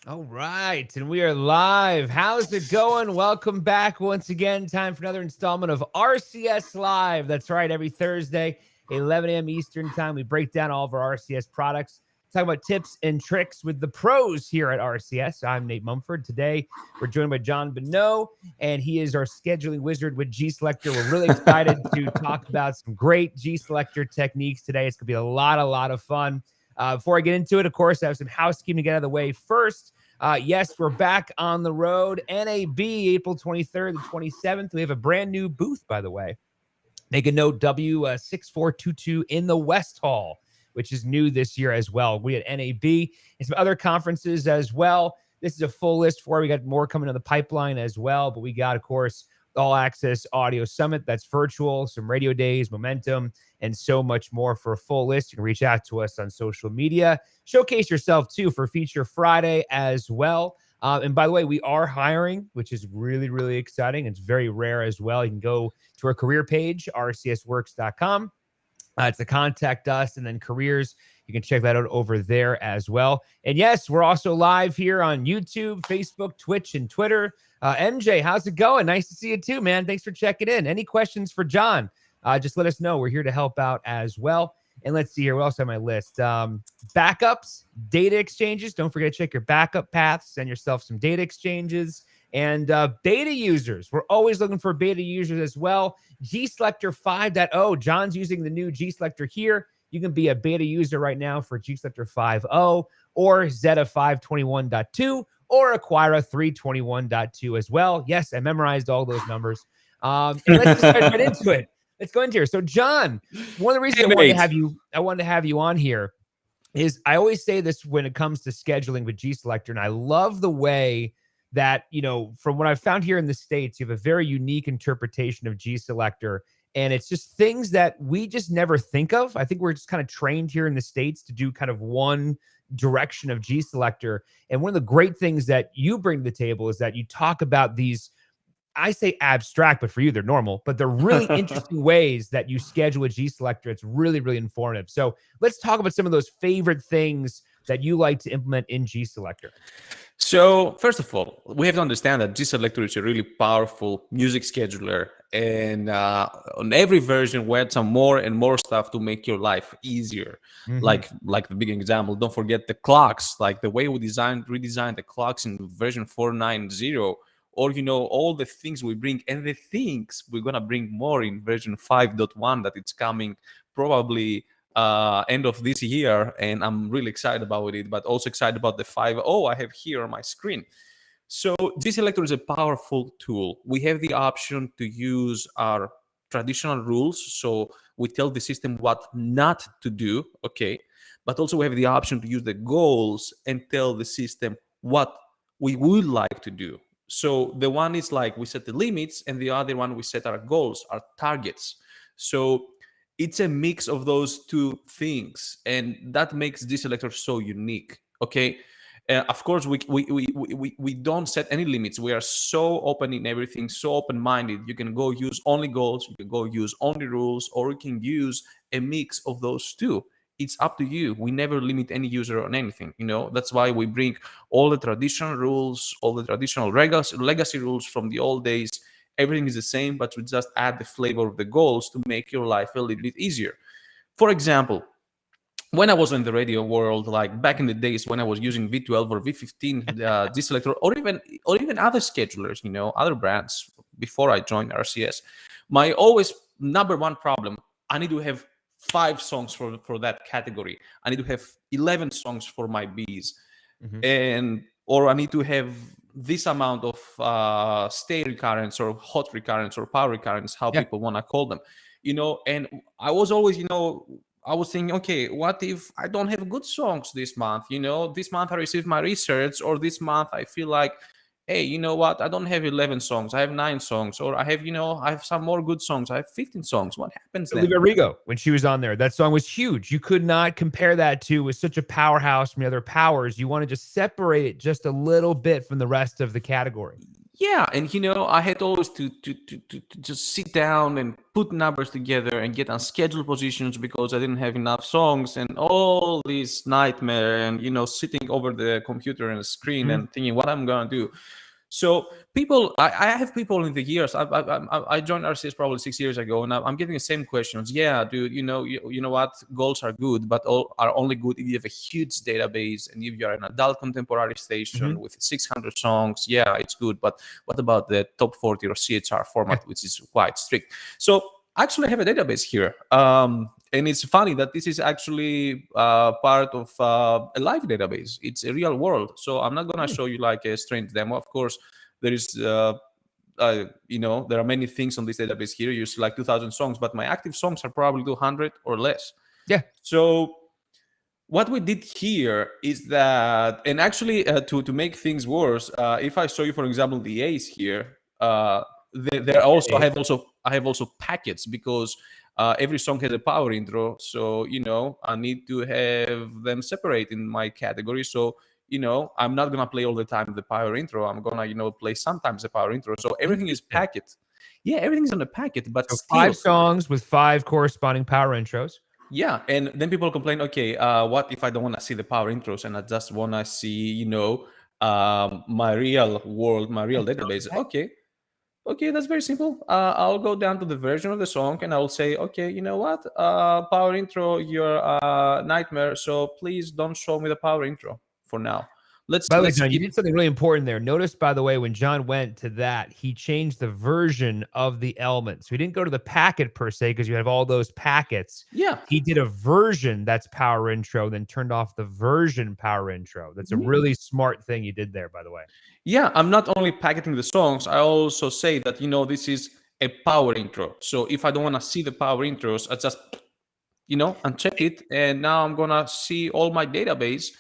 All right, and we are live. How's it going? Welcome back once again. Time for another installment of RCS Live. That's right, every Thursday, 11 a.m. Eastern Time, we break down all of our RCS products, talk about tips and tricks with the pros here at RCS. I'm Nate Mumford. Today, we're joined by John Bonou, and he is our scheduling wizard with GSelector. We're really excited to talk about some great GSelector techniques today. It's going to be a lot of fun. Before I get into it, of course, I have some housekeeping to get out of the way first. Yes, we're back on the road. NAB, April 23rd and 27th. We have a brand new booth, by the way. Make a note, W6422 in the West Hall, which is new this year as well. We had NAB and some other conferences as well. This is a full list for it. We got more coming in the pipeline as well. But we got, of course, All Access Audio Summit. That's virtual, some radio days, momentum, and so much more. For a full list, you can reach out to us on social media. Showcase yourself, too, for Feature Friday as well. And by the way, we are hiring, which is really exciting. It's very rare as well. You can go to our career page, rcsworks.com. It's to contact us, and then careers. You can check that out over there as well. And yes, we're also live here on YouTube, Facebook, Twitch, and Twitter. MJ, how's it going? Nice to see you too, man. Thanks for checking in. Any questions for John? Just let us know. We're here to help out as well. And let's see here. What else on my list? Backups, data exchanges. Don't forget to check your backup paths. Send yourself some data exchanges. And beta users. We're always looking for beta users as well. GSelector 5.0. John's using the new GSelector here. You can be a beta user right now for GSelector 5.0 or Zeta 521.2 or Acquira 321.2 as well. Yes, I memorized all those numbers. And let's just get right into it. Let's go into here. So, John, one of the reasons I wanted to have you on here is I always say this when it comes to scheduling with GSelector, and I love the way that, you know, from what I've found here in the States, you have a very unique interpretation of GSelector, and it's just things that we just never think of. I think we're just kind of trained here in the States to do kind of one direction of GSelector. And one of the great things that you bring to the table is that you talk about these, I say abstract, but for you, they're normal, but they're really interesting ways that you schedule a GSelector. It's really informative. So let's talk about some of those favorite things that you like to implement in GSelector. So first of all, we have to understand that GSelector is a really powerful music scheduler. And on every version, we add some more and more stuff to make your life easier. Like the big example, don't forget the clocks, like the way we redesigned the clocks in version 4.9.0. Or, you know, all the things we bring and the things we're going to bring more in version 5.1 that it's coming probably end of this year. And I'm really excited about it, but also excited about the 5.0 I have here on my screen. So GSelector is a powerful tool. We have the option to use our traditional rules. So we tell the system what not to do, okay? But also we have the option to use the goals and tell the system what we would like to do. So the one is like we set the limits, and the other one we set our goals, our targets. So it's a mix of those two things, and that makes GSelector so unique. Okay, of course we don't set any limits. We are so open in everything, so open-minded. You can go use only goals, you can go use only rules, or you can use a mix of those two. It's up to you. We never limit any user on anything. You know, that's why we bring all the traditional rules, all the traditional legacy rules from the old days. Everything is the same, but we just add the flavor of the goals to make your life a little bit easier. For example, when I was in the radio world, like back in the days when I was using V12 or V15 GSelector, or even other schedulers, you know, other brands before I joined RCS, my always number one problem, I need to have 5 songs for that category. I need to have 11 songs for my Bs, or I need to have this amount of stay recurrence or hot recurrence or power recurrence, how people want to call them, you know. And I was always, you know, I was thinking, okay, what if I don't have good songs this month? You know, this month I received my research, or this month I feel like, hey, you know what? I don't have 11 songs. I have 9 songs. Or I have, you know, I have some more good songs. I have 15 songs. What happens then? Olivia Rigo, when she was on there, that song was huge. You could not compare that to, with such a powerhouse from the other powers. You want to just separate it just a little bit from the rest of the category. Yeah, and I had always to just sit down and put numbers together and get on schedule positions because I didn't have enough songs and all this nightmare and sitting over the computer and the screen Mhm. and thinking what I'm gonna do. So people, I have people in the years. I joined RCS probably 6 years ago, and I'm getting the same questions. Yeah, dude, you know what? Goals are good, but all are only good if you have a huge database and if you're an adult contemporary station Mhm. with 600 songs. Yeah, it's good, but what about the top 40 or CHR Yeah. format, which is quite strict? So actually, I have a database here. And it's funny that this is actually part of a live database. It's a real world. So I'm not going to Hmm. show you like a strange demo. Of course, there is, there are many things on this database here. You see like 2,000 songs, but my active songs are probably 200 or less. Yeah. So what we did here is that, and actually to make things worse, if I show you, for example, the A's here, there also Okay. I have also packets because every song has a power intro. So I need to have them separate in my category. So I'm not gonna play all the time the power intro. I'm gonna play sometimes the power intro. So everything is Interesting. packet. Yeah, everything's on a packet, but So 5 still. songs with 5 corresponding power intros. Yeah, and then people complain, okay, what if I don't want to see the power intros and I just want to see, my real world, my Yeah, real database? Okay, that's very simple. I'll go down to the version of the song and I'll say, okay, you know what? Power intro, you're a nightmare, so please don't show me the power intro for now. Let's By the way, let's John, you skip. did something really important there. Notice, by the way, when John went to that, he changed the version of the element. So he didn't go to the packet per se because you have all those packets. Yeah. He did a version that's power intro, then turned off the version power intro. That's a really smart thing you did there, by the way. Yeah, I'm not only packeting the songs, I also say that, this is a power intro. So if I don't want to see the power intros, I just, uncheck it. And now I'm going to see all my database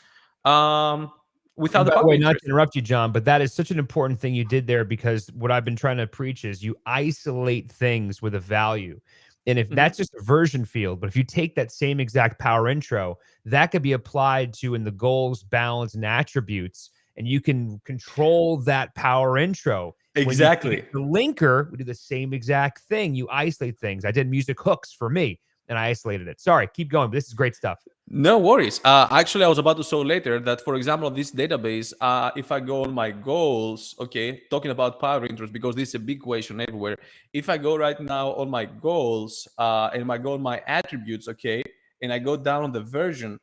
um, without And the by the power way, not intros. to interrupt you, John, but that is such an important thing you did there because what I've been trying to preach is you isolate things with a value. And if Mhm. that's just a version field, but if you take that same exact power intro, that could be applied to in the goals, balance, and attributes, and you can control that power intro. When you take it Exactly. to linker, we do the same exact thing. You isolate things. I did music hooks for me, and I isolated it. Sorry, keep going, but this is great stuff. No worries. Actually, I was about to show later that, for example, this database, if I go on my goals, okay, talking about power intros, because this is a big question everywhere. If I go right now on my goals and I go on my attributes, okay, and I go down on the version,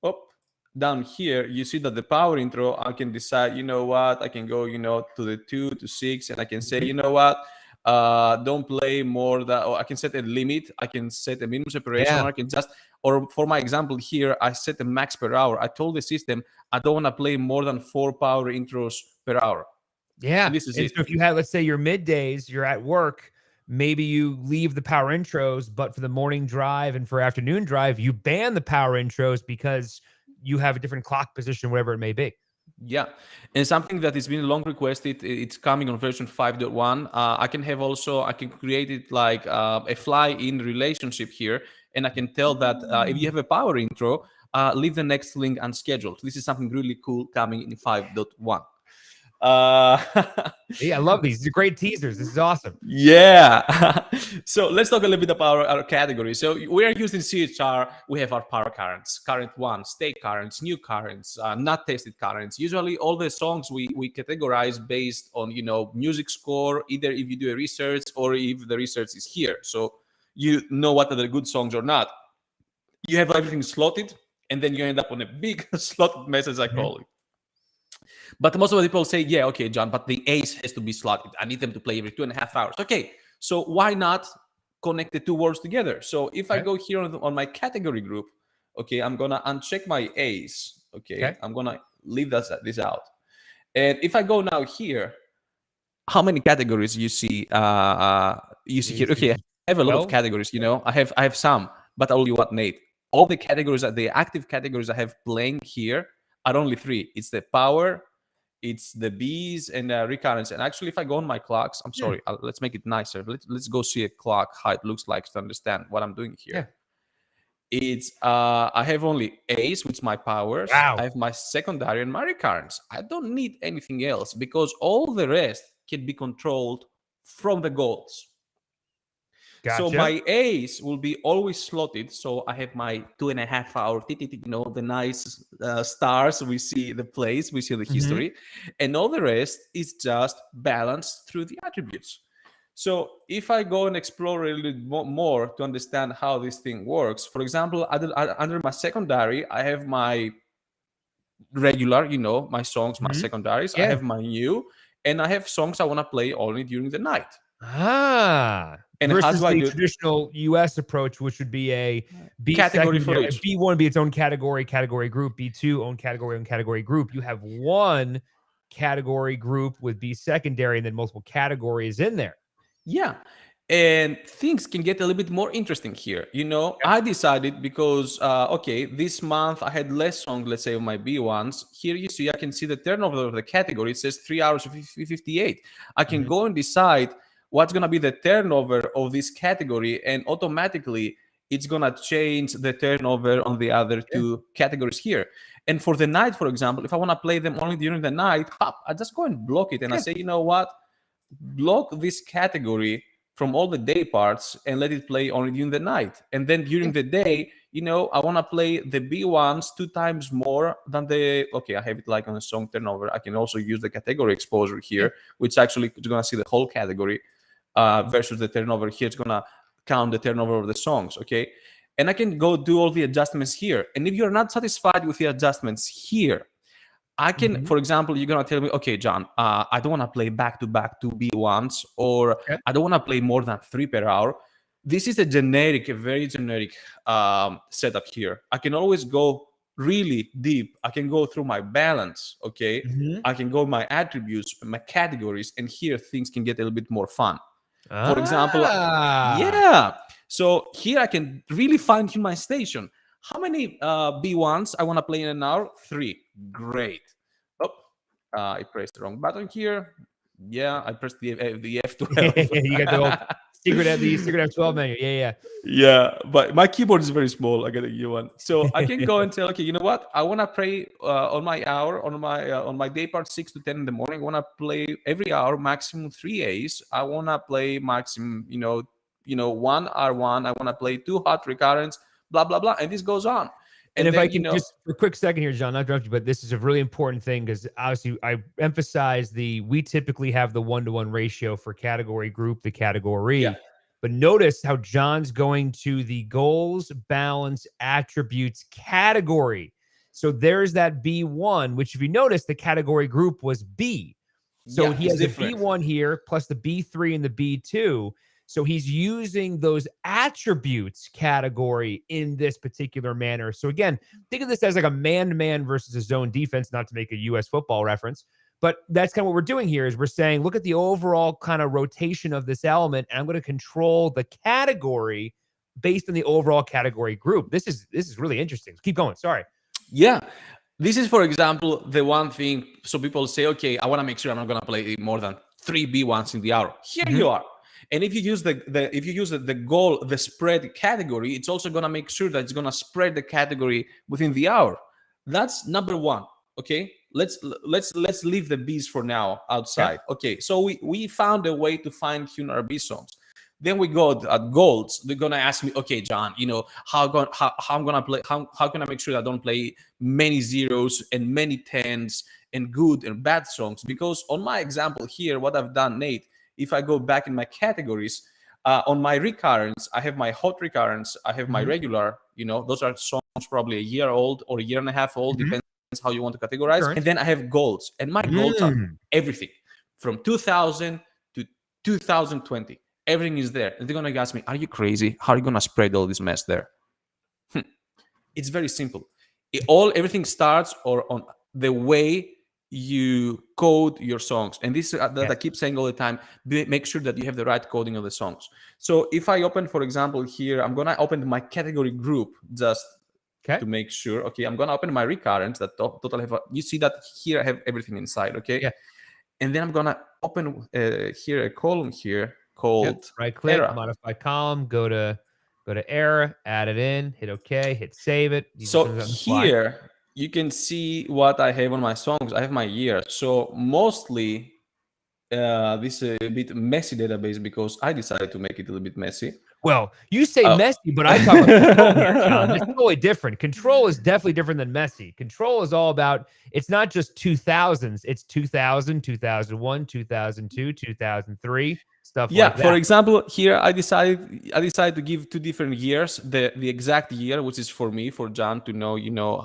up down here, you see that the power intro, I can decide, you know what, I can go, to the 2 to 6, and I can say, Mhm. you know what, don't play more than, or I can set a limit, I can set a minimum separation, Yeah. or I can just, or for my example here, I set a max per hour. I told the system I don't want to play more than 4 power intros per hour, Yeah, and this is and it. so if you have, let's say, your middays, you're at work, maybe you leave the power intros, but for the morning drive and for afternoon drive, you ban the power intros because you have a different clock position, whatever it may be. Yeah, and something that has been long requested, it's coming on version 5.1. I can have also, I can create it like a fly-in relationship here, and I can tell that if you have a power intro, leave the next link unscheduled. This is something really cool coming in 5.1. Uh, Yeah, I love these. These are great teasers. This is awesome. Yeah. So let's talk a little bit about our categories. So we are using CHR. We have our power currents, current one, state currents, new currents, not tested currents. Usually all the songs we categorize based on, music score, either if you do a research or if the research is here. So you know what are the good songs or not. You have everything slotted, and then you end up on a big slotted mess, as I Mhm. call it. But most of the people say, yeah, okay, John, but the ace has to be slotted. I need them to play every 2.5 hours. Okay, so why not connect the two words together? So if I Okay. go here on my category group, okay, I'm gonna uncheck my ace. Okay, Okay. I'm gonna leave this out. And if I go now here, how many categories you see here? Ace Okay, I is have a lot of 12. categories. I have some, but I'll tell you what, Nate. All the categories, the active categories I have playing here are only three. It's the power, it's the bees, and recurrence. And actually, if I go on my clocks, I'm Hmm. sorry, let's make it nicer. Let's go see a clock, how it looks like to understand what I'm doing here. Yeah. It's I have only A's, which is my powers. Wow. I have my secondary and my recurrence. I don't need anything else because all the rest can be controlled from the golds. So Gotcha. my A's will be always slotted. So I have my 2.5 hour, the nice stars. We see the place, we see the history, and all the rest is just balanced through the attributes. So if I go and explore a little bit more to understand how this thing works, for example, under my secondary, I have my regular, my songs, my secondaries. I Yeah. have my new, and I have songs I want to play only during the night. And how versus do I the do it? traditional US approach, which would be a B Category for secondary, each. B1 be its own category group, B2 own category group. You have one category group with B secondary and then multiple categories in there. Yeah. And things can get a little bit more interesting here. I decided because, this month I had less songs, let's say, on my B1s. Here you see, I can see the turnover of the category. It says 3 hours 58. I can go and decide what's going to be the turnover of this category, and automatically it's going to change the turnover on the other two categories here. And for the night, for example, if I want to play them only during the night, I just go and block it. And I say, you know what? Block this category from all the day parts and let it play only during the night. And then during the day, I want to play the B1s 2 times more than I have it like on a song turnover. I can also use the category exposure here, which actually is going to see the whole category versus the turnover here. It's going to count the turnover of the songs, okay? And I can go do all the adjustments here. And if you're not satisfied with the adjustments here, I can, for example, you're going to tell me, okay, John, I don't want to play back-to-back 2 B1s, or I don't want to play more than 3 per hour. This is a very generic setup here. I can always go really deep. I can go through my balance, okay? I can go my attributes, my categories, and here things can get a little bit more fun. For example, so here I can really fine-tune my station. How many B1s I want to play in an hour? 3. Great. I pressed the wrong button here. Yeah, I pressed the F12. You got the old secret F12 menu. Yeah, but my keyboard is very small. I got a new one, so I can go and tell, okay, you know what? I want to play on my hour, on my day part 6 to 10 in the morning. I want to play every hour maximum 3 A's. I want to play maximum, 1 R1. I want to play 2 hot recurrents. Blah blah blah, and this goes on. And if I can just for a quick second here, John, not interrupt you, but this is a really important thing because obviously I emphasize we typically have the 1-to-1 ratio for category group, the category. But notice how John's going to the goals, balance, attributes category. So there's that B1, which if you notice, the category group was B. So he has a B1 here plus the B3 and the B2. So he's using those attributes category in this particular manner. So again, think of this as like a man-to-man versus a zone defense, not to make a U.S. football reference, but that's kind of what we're doing here is we're saying, look at the overall kind of rotation of this element, and I'm going to control the category based on the overall category group. This is really interesting. Keep going. Sorry. Yeah. This is, for example, the one thing. So people say, okay, I want to make sure I'm not going to play more than 3 B1s in the hour. Here you are. And if you use the goal, the spread category, it's also going to make sure that it's going to spread the category within the hour. That's number 1. Okay, let's leave the B's for now outside. Okay, so we found a way to fine tune our B songs. Then we go at golds. They're gonna ask me, okay, John, how I'm gonna play. How can I make sure I don't play many zeros and many tens and good and bad songs? Because on my example here, what I've done, Nate. If I go back in my categories, on my recurrence, I have my hot recurrence, I have my regular, those are songs probably a year old or a year and a half old, depends how you want to categorize. And then I have golds, and my golds are everything from 2000 to 2020. Everything is there. And they're going to ask me, are you crazy? How are you going to spread all this mess there? It's very simple. Everything starts on the way you code your songs, and this that I keep saying all the time, make sure that you have the right coding of the songs. So if I open, for example, here, I'm gonna open my category group just to make sure. Okay, I'm gonna open my recurrence that total have you see that here I have everything inside. Okay, and then I'm gonna open here a column here called right click era. modify column, go to Go to era, add it in, hit OK, hit save it. These are So things on the fly. here you can see what I have on my songs. I have my year. So mostly this is a bit messy database because I decided to make it a little bit messy. Well, you say Oh. messy, but I talk about control here, John. It's totally different. Control is definitely different than messy. Control is all about, it's not just 2000s, it's 2000, 2001, 2002, 2003, stuff Yeah, like for that. example, here I decided to give two different years, the exact year, which is for me, for John to know,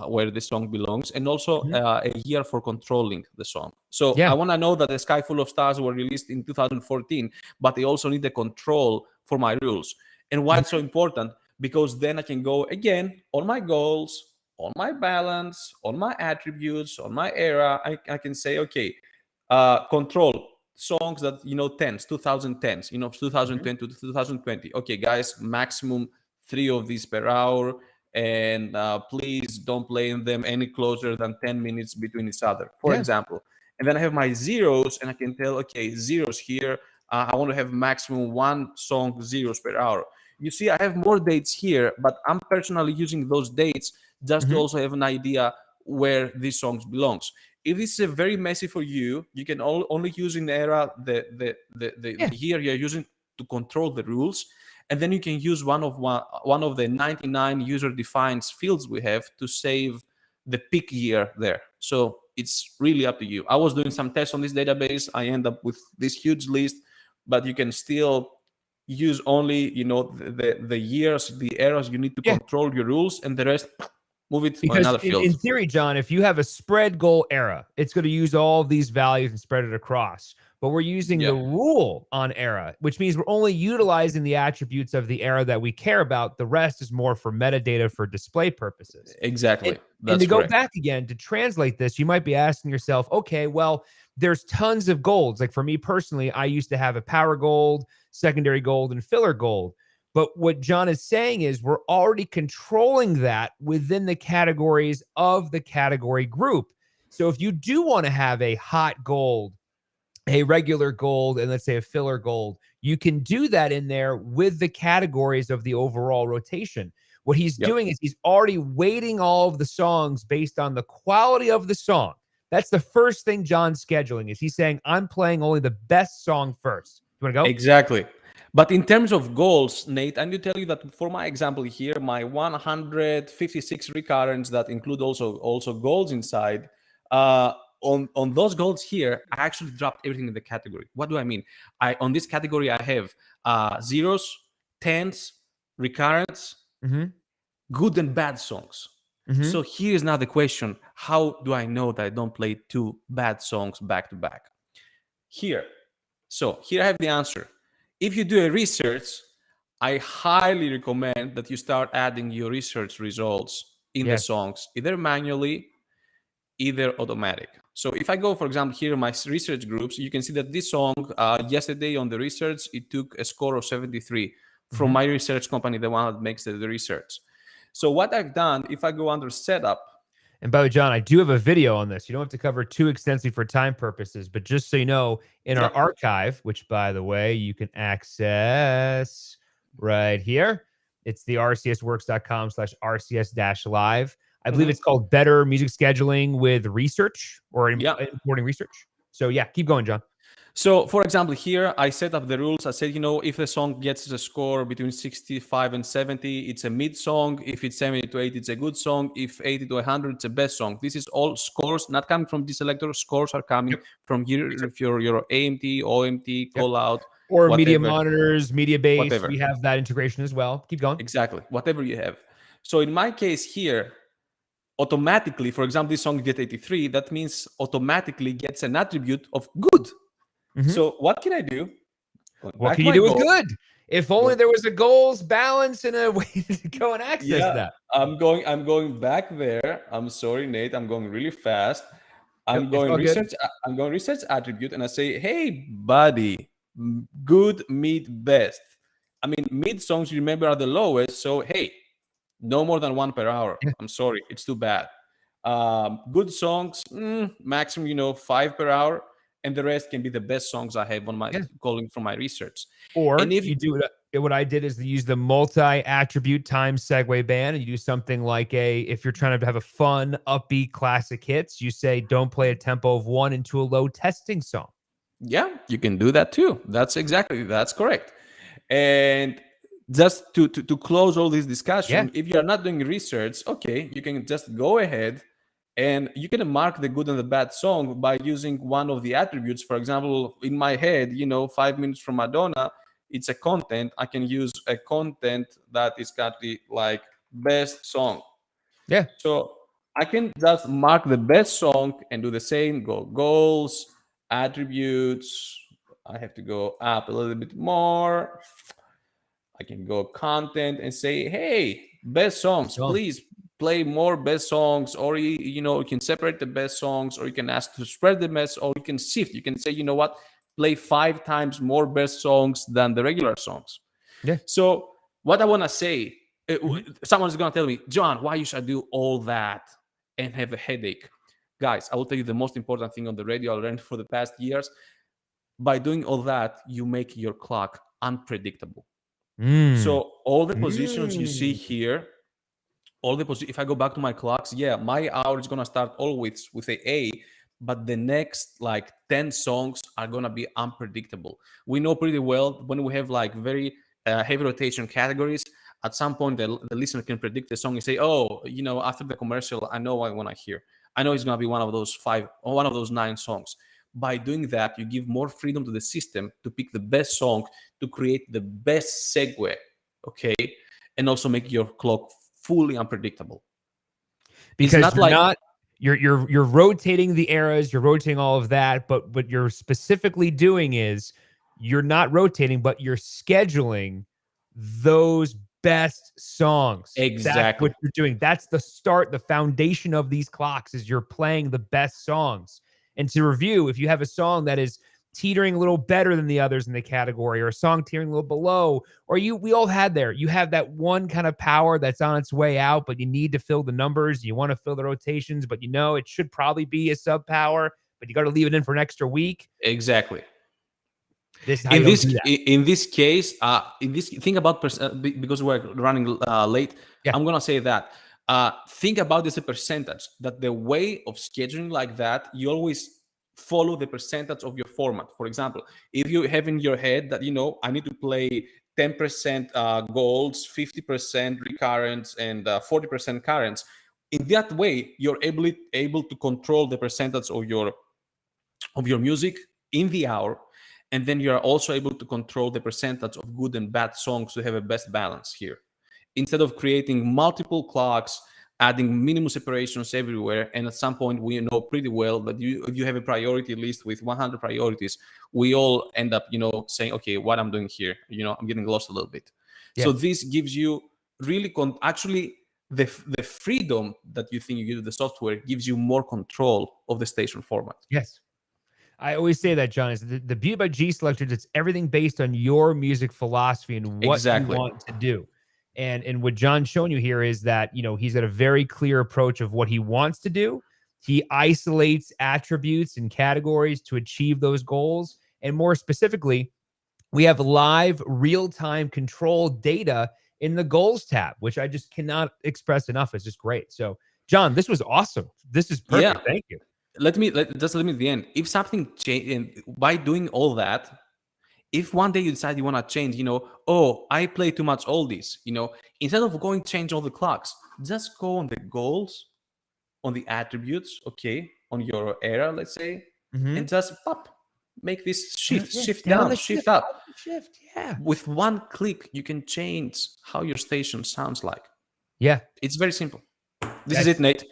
where the song belongs, and also Mhm. a year for controlling the song. So I Yeah. want to know that The Sky Full of Stars were released in 2014, but I also need the control for my rules. And why it's so Mhm. important? Because then I can go again on my goals, on my balance, on my attributes, on my era. I can say, okay, control songs that 2010s, 2010 to 2020. Okay, guys, maximum 3 of these per hour, and please don't play them any closer than 10 minutes between each other, for Yeah. example. And then I have my zeros, and I can tell, okay, zeros here, I want to have maximum one song zeros per hour. You see, I have more dates here, but I'm personally using those dates just to Mhm. also have an idea where these songs belongs. If this is very messy for you, you can only use in the era the Yeah. year you're using to control the rules, and then you can use one of the 99 user defined fields we have to save the peak year there. So it's really up to you. I was doing some tests on this database. I end up with this huge list, but you can still use only the years, the eras you need to Yeah. control your rules, and the rest move it on Because another in field. theory, John, if you have a spread goal era, it's going to use all of these values and spread it across. But we're using the Yeah. rule on era, which means we're only utilizing the attributes of the era that we care about. The rest is more for metadata for display purposes. And, Exactly. and to That's go correct. back again to translate this, you might be asking yourself, okay, well, there's tons of golds. Like for me personally, I used to have a power gold, secondary gold, and filler gold. But what John is saying is we're already controlling that within the categories of the category group. So if you do want to have a hot gold, a regular gold, and let's say a filler gold, you can do that in there with the categories of the overall rotation. What he's Yep. doing is he's already weighting all of the songs based on the quality of the song. That's the first thing John's scheduling is he's saying, I'm playing only the best song first. You want to go? Exactly. But in terms of goals, Nate, I need to tell you that for my example here, my 156 recurrents that include also goals inside, on those goals here, I actually dropped everything in the category. What do I mean? I on this category I have zeros, tens, recurrents, Mm-hmm. good and bad songs. Mm-hmm. So here is now the question: how do I know that I don't play two bad songs back to back? Here. So here I have the answer. If you do a research, I highly recommend that you start adding your research results in the Yeah. songs, either manually, either automatic. So if I go, for example, here in my research groups, you can see that this song, yesterday on the research, it took a score of 73 from Mm-hmm. my research company, the one that makes the research. So what I've done, if I go under setup, And by the way, John, I do have a video on this. You don't have to cover too extensively for time purposes, but just so you know, in our yep, archive, which by the way, you can access right here, it's the rcsworks.com/rcs-live. I believe it's mhm, called Better Music Scheduling with Research or yeah. Importing Research. So yeah, keep going, John. So, for example, here I set up the rules. I said, if the song gets a score between 65 and 70, it's a mid song. If it's 70 to 80, it's a good song. If 80 to 100, it's a best song. This is all scores, not coming from GSelector. Scores are coming Yep. from here, if your AMT, OMT, Yep. call out, Or media whatever, monitors, media base. whatever. We have that integration as well. Keep going. Exactly. Whatever you have. So, in my case here, automatically, for example, this song get 83, that means automatically gets an attribute of good. Mhm. So, what can I do? Going What back can to you my do with goal. good? If only there was a goals balance and a way to go and access Yeah, that. I'm going back there. I'm sorry, Nate. I'm going really fast. Yep, it's all good. I'm going research attribute, and I say, hey, buddy, good, mid, best. I mean, mid songs you remember are the lowest. So hey, no more than one per hour. Yeah, I'm sorry, it's too bad. Good songs, maximum, 5 per hour, and the rest can be the best songs I have on my yeah. calling from my research. And Or if you do it. what I did is use the multi-attribute time segue band, and you do something like if you're trying to have a fun, upbeat classic hits, you say, don't play a tempo of 1 into a low testing song. Yeah, you can do that too. That's correct. And just to close all this discussion, if you are not doing research, okay, you can just go ahead and you can mark the good and the bad song by using one of the attributes. For example, in my head, 5 minutes from Madonna, it's a content. I can use a content that is currently like best song. Yeah. So I can just mark the best song and do the same, go goals, attributes. I have to go up a little bit more. I can go content and say, hey, best songs, please play more best songs. Or, you can separate the best songs, or you can ask to spread the best, or you can shift. You can say, you know what, play 5 times more best songs than the regular songs. Yeah. So what I want to say, someone's going to tell me, John, why you should do all that and have a headache? Guys, I will tell you the most important thing on the radio I learned for the past years. By doing all that, you make your clock unpredictable. So all the positions you see here, if I go back to my clocks, my hour is going to start always with a A, but the next like 10 songs are going to be unpredictable. We know pretty well when we have like very heavy rotation categories, at some point the listener can predict the song and say, oh, after the commercial, I know what I want to hear. I know it's going to be one of those 5 or one of those 9 songs. By doing that, you give more freedom to the system to pick the best song, to create the best segue, okay, and also make your clock fully unpredictable. Because it's not you're rotating the eras, you're rotating all of that, but what you're specifically doing is you're not rotating, but you're scheduling those best songs. Exactly. That's what you're doing. That's the start, the foundation of these clocks is you're playing the best songs. And to review, if you have a song that is teetering a little better than the others in the category, or a song teetering a little below, or we all had you have that one kind of power that's on its way out, but you need to fill the numbers. You want to fill the rotations, but it should probably be a sub power, but you got to leave it in for an extra week. Exactly. In this case, think about because we're running late. Yeah. I'm gonna say that. Think about this as a percentage. That the way of scheduling like that, you always follow the percentage of your format. For example, if you have in your head that I need to play 10% golds, 50% recurrents, and 40% currents, in that way you're able to control the percentage of your music in the hour. And then you are also able to control the percentage of good and bad songs to have a best balance here. Instead of creating multiple clocks, adding minimum separations everywhere, and at some point we know pretty well that if you have a priority list with 100 priorities, we all end up, saying, okay, what I'm doing here, I'm getting lost a little bit. Yeah. So this gives you really, actually, the freedom that you think you give to the software gives you more control of the station format. Yes. I always say that, John, is the beauty about GSelector, it's everything based on your music philosophy and what you want to do. And what John's showing you here is that, he's got a very clear approach of what he wants to do. He isolates attributes and categories to achieve those goals. And more specifically, we have live real-time control data in the goals tab, which I just cannot express enough. It's just great. So, John, this was awesome. This is perfect. Yeah. Thank you. Let me at the end. If something change by doing all that, if one day you decide you want to change, I play too much oldies, instead of going change all the clocks, just go on the goals, on the attributes, okay, on your era, let's say, and just make this shift down, shift up. Yeah. With one click, you can change how your station sounds like. Yeah. It's very simple. This is it, Nate.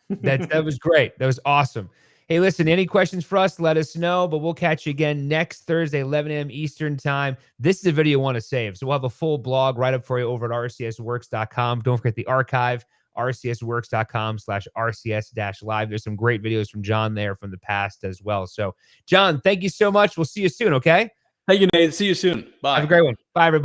That was great. That was awesome. Hey, listen, any questions for us, let us know, but we'll catch you again next Thursday, 11 a.m. Eastern time. This is a video you want to save. So we'll have a full blog right up for you over at rcsworks.com. Don't forget the archive, rcsworks.com/rcs-live. There's some great videos from John there from the past as well. So, John, thank you so much. We'll see you soon, okay? Thank you, Nate. See you soon. Bye. Have a great one. Bye, everybody.